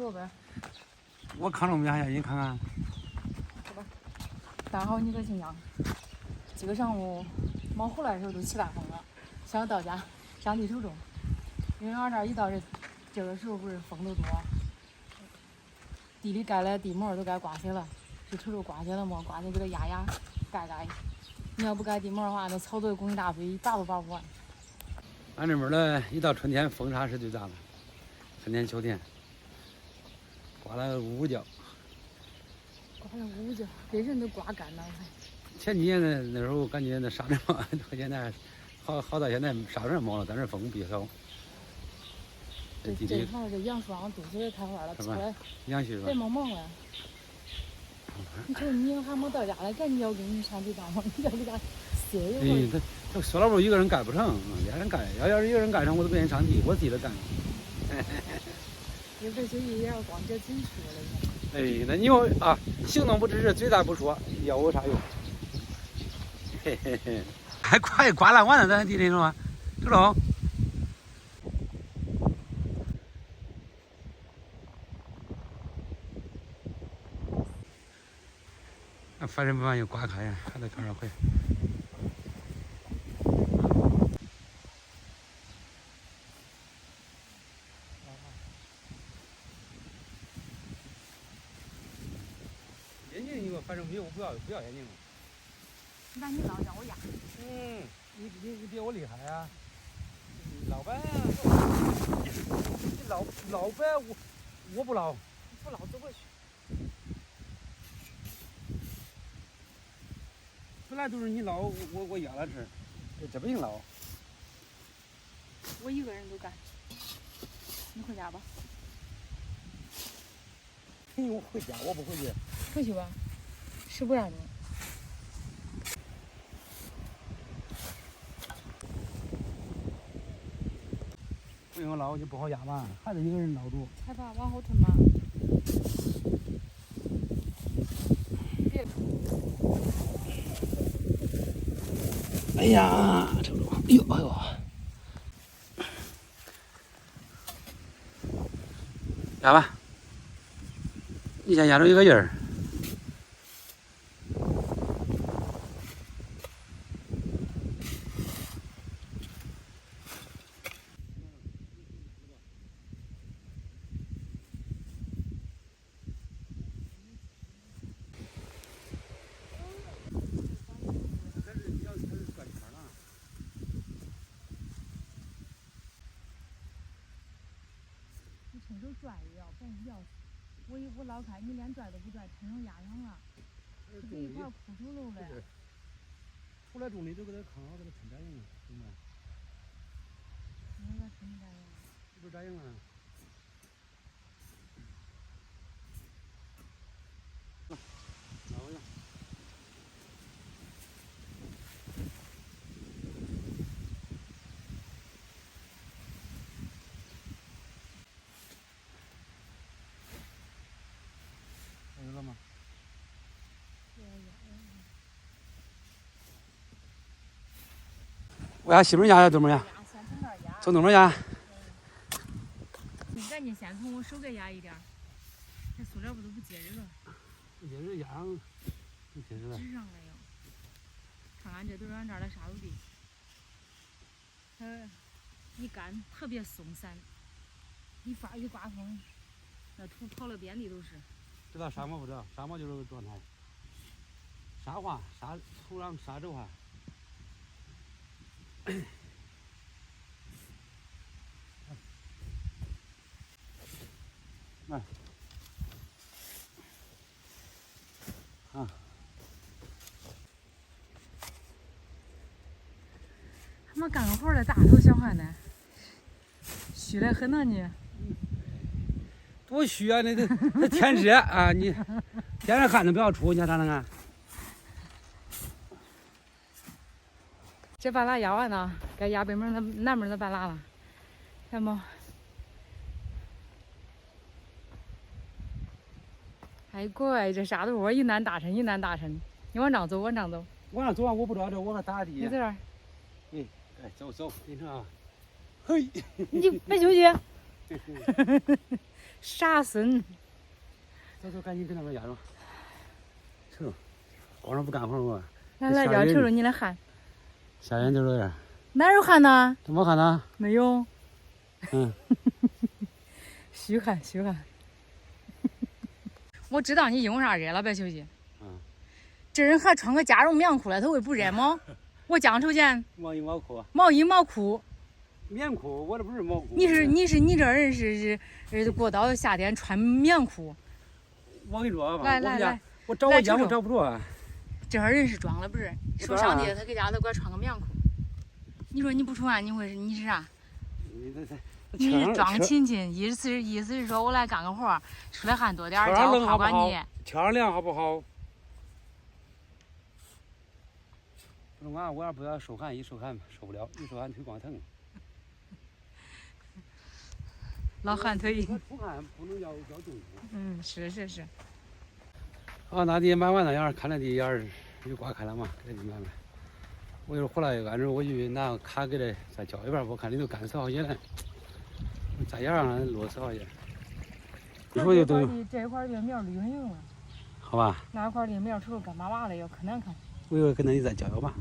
说呗。我扛着我们家你看看。好吧。大好你可心想，今个上午忙回来的时候都7、8风了，想到家上地手中，因为俺这儿一到这个时候不是风都多，地里盖了地膜都该刮起了，是瞅瞅刮起了没？刮起给它压盖。你要不盖地膜的话，那草都拱一大堆，拔都拔不完。俺这边呢，一到春天风沙是最大的，春天秋天，刮了5角。刮了5角，给人都刮干了。前几年呢，那时候感觉那沙尘暴，现在好到现在沙尘没了，但是风比较少。这块这杨树上肚子也开花了，出来杨絮是吧？白蒙蒙了。你瞅你还没到家了，赶紧要给你上去干活，你要给他歇一会儿。这塑料布一个人干不成，俩人干，要是一个人干成，我都不愿意上地，我自己都干。一会儿休息也要光脚紧说了。哎，那你说啊，行动不支持，嘴咋不说，要有啥用？嘿嘿嘿，还快刮烂完了，咱地里头，知道？烦人不烦又刮开呀，还得看着回。眼镜你给我反正没有，我不要眼镜了。那你老叫我压。你比我厉害啊！老板，你老板我不老，不老走过去。本来都是你捞，我压了这不行捞。我一个人都干，你回家吧。我回家，我不回去。回去吧，是不让你。不用捞就不好压吧，还得一个人捞住。害怕往后退吗？别。哎呀，瞅瞅，哎呦，压吧，你先压着一个印儿。伸手拽也要，别要死。我捞开，你连拽都不拽，伸手压上了，这一块铺出漏来。出来重力都给它扛好，给它撑扎硬了，行吗？你给它撑扎硬了。这不是扎硬了？拿回来。有了吗？我家西门家东门家，从东门家。你赶紧先从我手给压一点，这塑料布都不结实了。不结实压上，不结实了。支上了要。看看这都是俺这儿的沙土地，它一干特别松散，一刮风，那土跑了遍地都是。知道沙漠不知道？沙漠就是这个状态，沙化、土壤、沙质化。来，啊，还没干个活的大头小孩呢，虚得很呢你。多虚啊！那天热啊，你天上汗都不要出，你看咋能干？这半拉压完了，该压北门的南门的半拉了，看没？哎乖，这沙土窝一难大沉，一难大沉。你往上走，往上走。往上走啊！我不知道这我还打地。你在这儿。哎，走，进城啊！嘿，你别休息。傻孙。走走，赶紧跟他们压着。瞅，光着不干活我。来，让瞅瞅你的汗。下眼睛了点。哪有汗呢？怎么汗呢？没有。嗯。虚汗。我知道你因为啥热了，白秋姐。嗯。这人还穿个加绒棉裤了，他会不热吗？我讲瞅见。毛衣毛裤。毛衣毛裤。棉裤，我这不是毛裤。你这人是过到夏天穿棉裤。我跟你说吧，来，我找我家我找不着啊。这会儿人是装了，不是受伤的，他给家头给我穿个棉裤。你说你不出汗，你是啥？你是装亲戚，意思是说我来干个活，出来汗多点，叫我夸夸你。天凉好不好？不是我要不要受寒，一受寒受不了，一受寒腿光疼。老寒腿。出汗不能要重视。嗯，是。啊，那地买完那样，看那地眼有刮开了嘛，给那地买卖。我一会儿回来按照我就拿卡给他再交一半，我看里头干死好些了，再压上落死好些。你说就都有。这块的苗绿很了。好吧。那块的苗瞅着干巴巴的，要可难看。我一会儿跟那里再交吧。